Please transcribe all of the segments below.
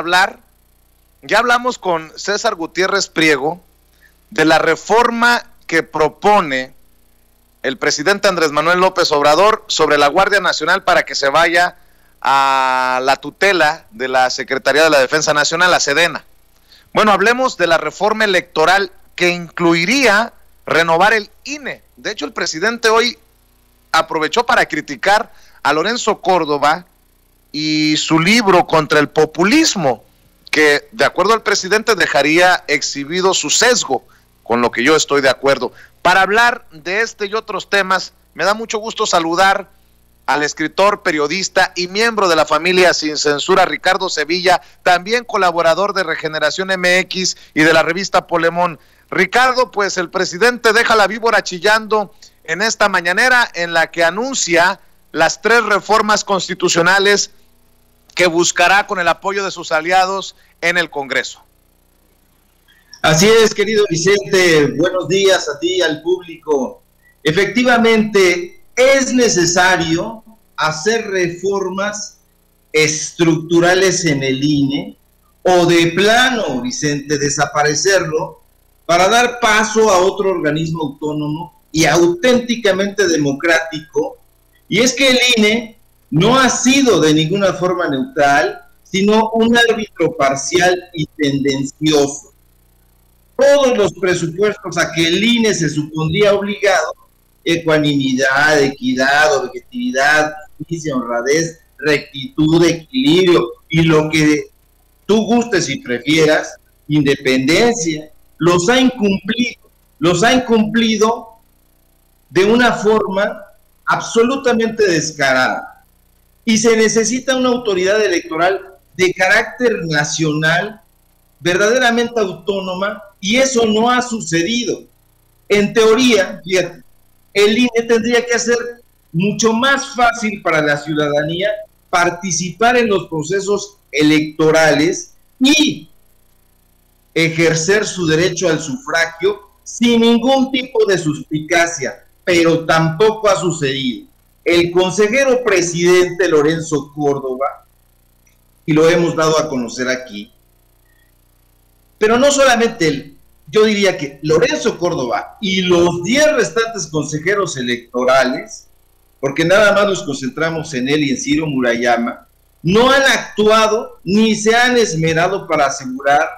hablar, ya hablamos con César Gutiérrez Priego de la reforma que propone el presidente Andrés Manuel López Obrador sobre la Guardia Nacional para que se vaya a la tutela de la Secretaría de la Defensa Nacional, la Sedena. Bueno, hablemos de la reforma electoral que incluiría renovar el INE. De hecho, el presidente hoy aprovechó para criticar a Lorenzo Córdoba y su libro contra el populismo, que de acuerdo al presidente dejaría exhibido su sesgo, con lo que yo estoy de acuerdo. Para hablar de este y otros temas, me da mucho gusto saludar al escritor, periodista y miembro de la familia Sin Censura, Ricardo Sevilla, también colaborador de Regeneración MX y de la revista Polemón. Ricardo, pues el presidente deja la víbora chillando en esta mañanera en la que anuncia las 3 reformas constitucionales que buscará con el apoyo de sus aliados en el Congreso. Así es, querido Vicente, buenos días a ti, al público. Efectivamente, es necesario hacer reformas estructurales en el INE o de plano, Vicente, desaparecerlo para dar paso a otro organismo autónomo y auténticamente democrático. Y es que el INE no ha sido de ninguna forma neutral, sino un árbitro parcial y tendencioso. Todos los presupuestos a que el INE se supondría obligado, ecuanimidad, equidad, objetividad, justicia, honradez, rectitud, equilibrio y lo que tú gustes y prefieras, independencia, los ha incumplido de una forma absolutamente descarada. Y se necesita una autoridad electoral de carácter nacional, verdaderamente autónoma, y eso no ha sucedido. En teoría, fíjate, el INE tendría que hacer mucho más fácil para la ciudadanía participar en los procesos electorales y ejercer su derecho al sufragio sin ningún tipo de suspicacia, pero tampoco ha sucedido. El consejero presidente Lorenzo Córdoba, y lo hemos dado a conocer aquí, pero no solamente él, yo diría que Lorenzo Córdoba y los 10 restantes consejeros electorales, porque nada más nos concentramos en él y en Ciro Murayama, no han actuado ni se han esmerado para asegurar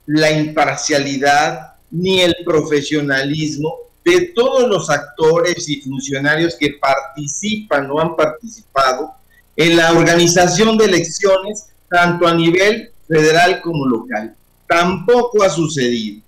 la imparcialidad ni el profesionalismo de todos los actores y funcionarios que participan o han participado en la organización de elecciones, tanto a nivel federal como local. Tampoco ha sucedido.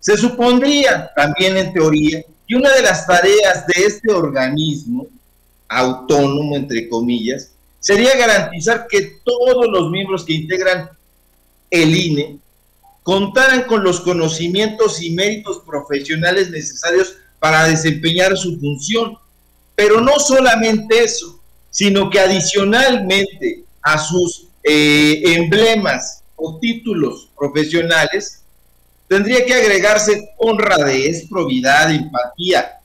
Se supondría, también en teoría, que una de las tareas de este organismo, autónomo, entre comillas, sería garantizar que todos los miembros que integran el INE contaran con los conocimientos y méritos profesionales necesarios para desempeñar su función. Pero no solamente eso, sino que adicionalmente a sus emblemas o títulos profesionales, tendría que agregarse honradez, probidad, empatía,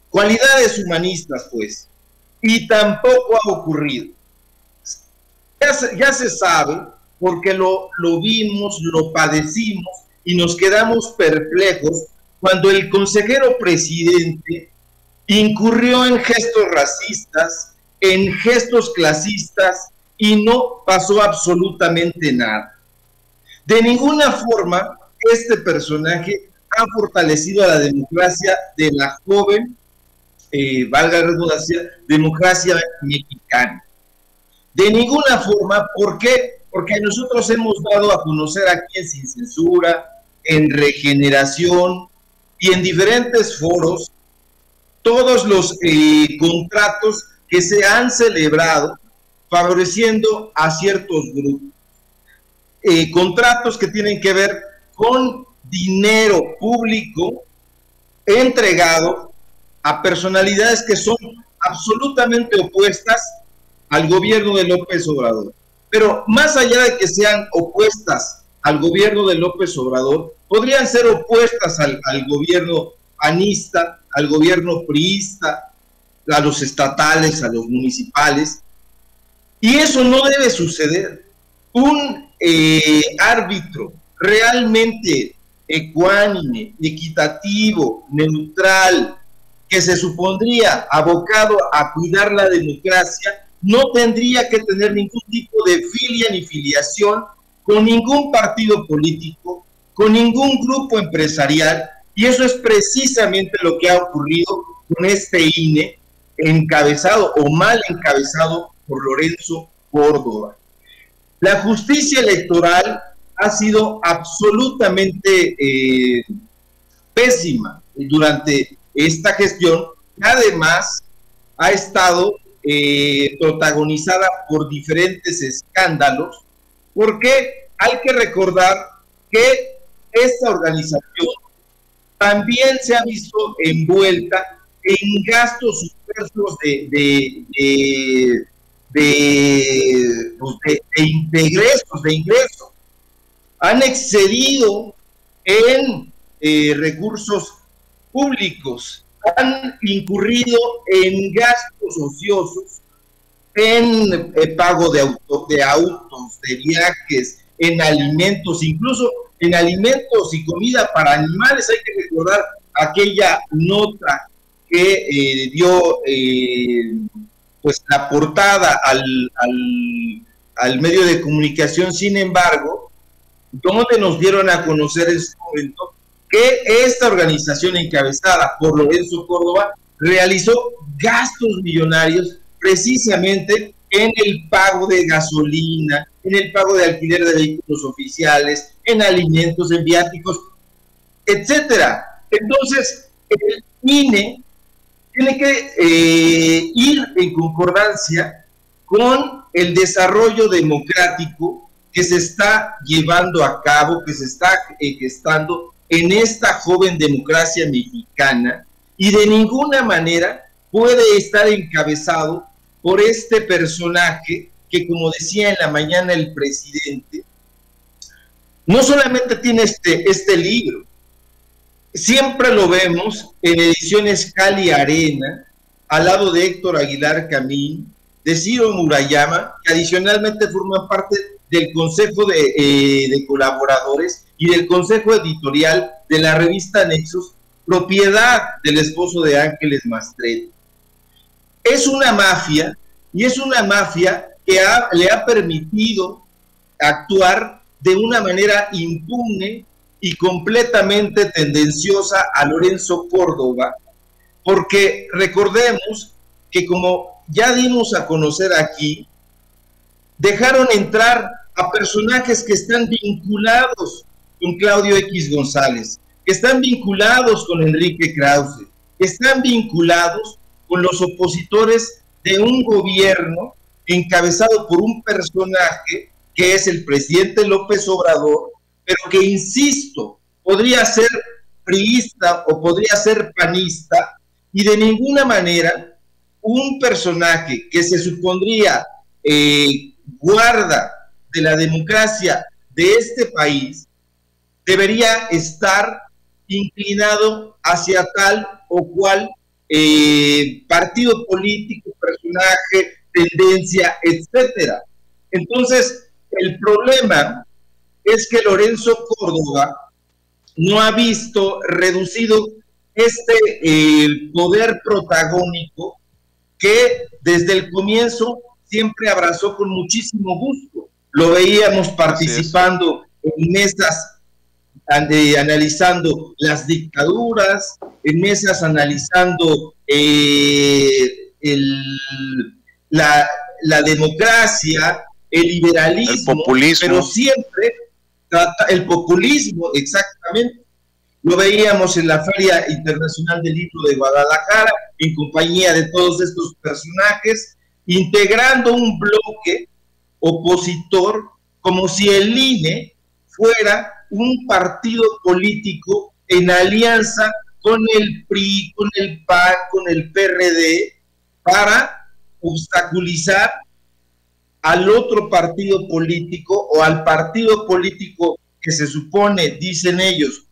cualidades humanistas, pues, y tampoco ha ocurrido. Ya se sabe, porque lo vimos, lo padecimos y nos quedamos perplejos cuando el consejero presidente incurrió en gestos racistas, en gestos clasistas y no pasó absolutamente nada. De ninguna forma este personaje ha fortalecido a la democracia de la joven, valga la redundancia, democracia mexicana. De ninguna forma. ¿Por qué? Porque nosotros hemos dado a conocer aquí en Sin Censura, en Regeneración y en diferentes foros todos los contratos que se han celebrado favoreciendo a ciertos grupos. Contratos que tienen que ver con dinero público entregado a personalidades que son absolutamente opuestas al gobierno de López Obrador. Pero más allá de que sean opuestas al gobierno de López Obrador, podrían ser opuestas al gobierno panista, al gobierno priista, a los estatales, a los municipales, y eso no debe suceder. Un árbitro realmente ecuánime, equitativo, neutral, que se supondría abocado a cuidar la democracia, no tendría que tener ningún tipo de filia ni filiación con ningún partido político, con ningún grupo empresarial, y eso es precisamente lo que ha ocurrido con este INE, encabezado o mal encabezado por Lorenzo Córdoba. La justicia electoral ha sido absolutamente pésima durante esta gestión, que además ha estado protagonizada por diferentes escándalos, porque hay que recordar que esta organización también se ha visto envuelta en gastos superfluos de ingresos. Han excedido en recursos públicos, han incurrido en gastos ociosos, en pago de autos, de viajes, en alimentos, incluso en alimentos y comida para animales. Hay que recordar aquella nota que dio pues la portada al medio de comunicación. Sin embargo, donde nos dieron a conocer en su momento que esta organización encabezada por Lorenzo Córdoba realizó gastos millonarios precisamente en el pago de gasolina, en el pago de alquiler de vehículos oficiales, en alimentos, en viáticos, etcétera. Entonces, el INE tiene que ir en concordancia con el desarrollo democrático que se está llevando a cabo, que se está gestando en esta joven democracia mexicana, y de ninguna manera puede estar encabezado por este personaje que, como decía en la mañana el presidente, no solamente tiene este libro, siempre lo vemos en ediciones Cali Arena, al lado de Héctor Aguilar Camín, de Ciro Murayama, que adicionalmente forman parte del Consejo de Colaboradores y del Consejo Editorial de la revista Nexos, propiedad del esposo de Ángeles Mastretta. Es una mafia, y es una mafia que le ha permitido actuar de una manera impune y completamente tendenciosa a Lorenzo Córdoba, porque recordemos que, como ya dimos a conocer aquí, dejaron entrar a personajes que están vinculados con Claudio X González, que están vinculados con Enrique Krause, que están vinculados con los opositores de un gobierno encabezado por un personaje que es el presidente López Obrador, pero que, insisto, podría ser priista o podría ser panista, y de ninguna manera un personaje que se supondría guarda de la democracia de este país debería estar inclinado hacia tal o cual partido político, personaje, tendencia, etcétera. Entonces, el problema es que Lorenzo Córdoba no ha visto reducido este poder protagónico que desde el comienzo siempre abrazó con muchísimo gusto. Lo veíamos participando en mesas analizando las dictaduras, en mesas analizando la democracia, el liberalismo, el populismo, pero siempre el populismo, exactamente. Lo veíamos en la Feria Internacional del Libro de Guadalajara, en compañía de todos estos personajes, integrando un bloque opositor, como si el INE fuera un partido político en alianza con el PRI, con el PAN, con el PRD, para obstaculizar al otro partido político o al partido político que se supone, dicen ellos,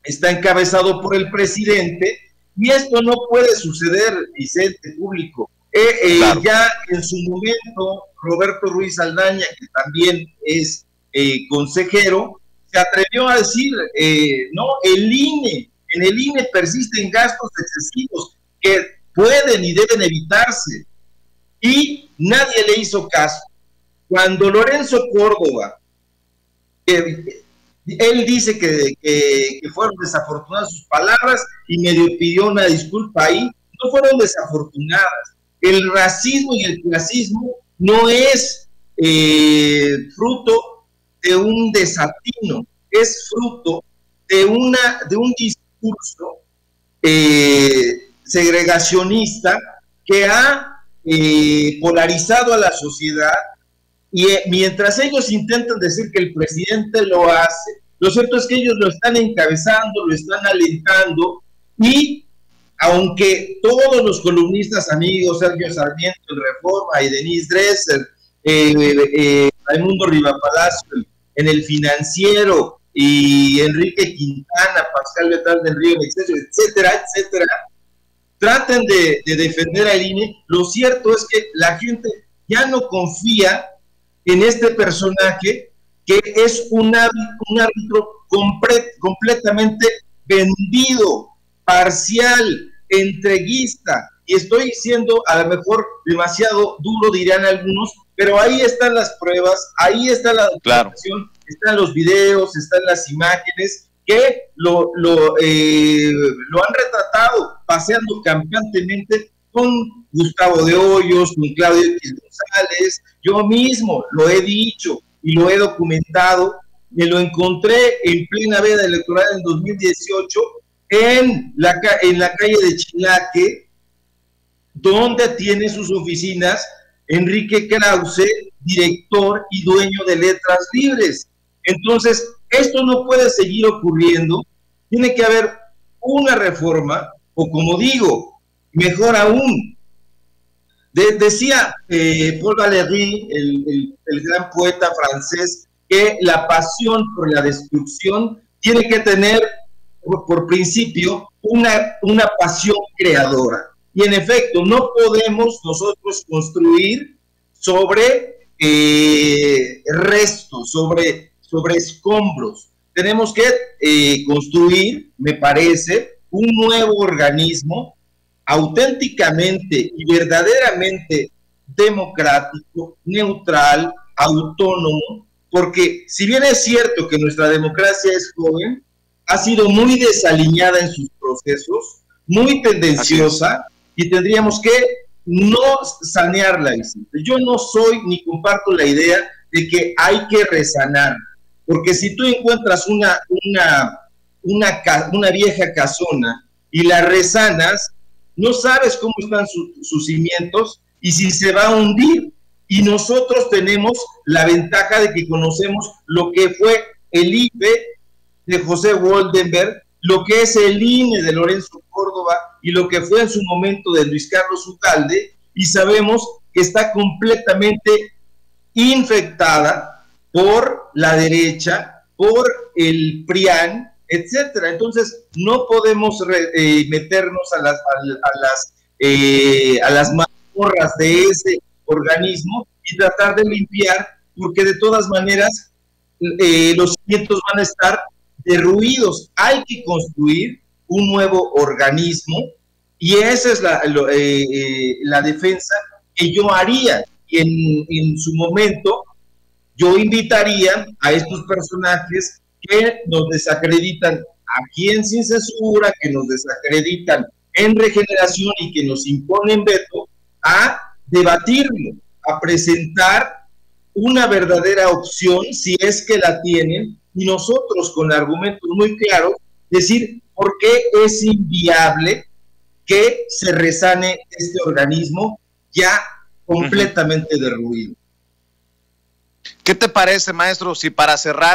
está encabezado por el presidente. Y esto no puede suceder, Vicente, público. Claro. Ya en su momento, Roberto Ruiz Aldaña, que también es consejero, se atrevió a decir, no, en el INE persisten gastos excesivos que pueden y deben evitarse. Y nadie le hizo caso. Cuando Lorenzo Córdoba, él dice que fueron desafortunadas sus palabras y medio pidió una disculpa ahí, no fueron desafortunadas. El racismo y el clasismo no es fruto de un desatino, es fruto de un discurso segregacionista que ha polarizado a la sociedad, y mientras ellos intentan decir que el presidente lo hace, lo cierto es que ellos lo están encabezando, lo están alentando, y aunque todos los columnistas amigos, Sergio Sarmiento en Reforma y Denise Dresser, Raimundo Rivapalacio en El Financiero y Enrique Quintana, Pascal Bettal del Río, etcétera, etcétera, traten de defender al INE, lo cierto es que la gente ya no confía en este personaje que es un árbitro completamente vendido, parcial, entreguista, y estoy siendo a lo mejor demasiado duro, dirán algunos, pero ahí están las pruebas, ahí está la documentación, están los videos, están las imágenes que lo han retratado paseando campeantemente con Gustavo de Hoyos, con Claudio X González. Yo mismo lo he dicho y lo he documentado. Me lo encontré en plena veda electoral en 2018 en la calle de Chinaque, donde tiene sus oficinas Enrique Krause, director y dueño de Letras Libres. Entonces, esto no puede seguir ocurriendo, tiene que haber una reforma, o como digo, mejor aún, decía Paul Valéry, el gran poeta francés, que la pasión por la destrucción tiene que tener por principio una pasión creadora. Y en efecto, no podemos nosotros construir sobre restos, sobre escombros. Tenemos que construir, me parece, un nuevo organismo auténticamente y verdaderamente democrático, neutral, autónomo, porque si bien es cierto que nuestra democracia es joven, ha sido muy desaliñada en sus procesos, muy tendenciosa, y tendríamos que no sanearla. Yo no soy ni comparto la idea de que hay que resanar, porque si tú encuentras una vieja casona y la resanas, no sabes cómo están sus cimientos y si se va a hundir. Y nosotros tenemos la ventaja de que conocemos lo que fue el IFE de José Woldenberg, lo que es el INE de Lorenzo Córdoba y lo que fue en su momento de Luis Carlos Ugalde, y sabemos que está completamente infectada por la derecha, por el PRIAN, etcétera. Entonces no podemos meternos a las mazmorras de ese organismo y tratar de limpiar, porque de todas maneras los cimientos van a estar derruidos. Hay que construir un nuevo organismo, y esa es la defensa que yo haría. Y en su momento yo invitaría a estos personajes que nos desacreditan aquí en Sin Censura, que nos desacreditan en Regeneración y que nos imponen veto, a debatirlo, a presentar una verdadera opción, si es que la tienen, y nosotros con argumentos muy claros decir por qué es inviable que se resane este organismo ya completamente derruido. ¿Qué te parece, maestro, si para cerrar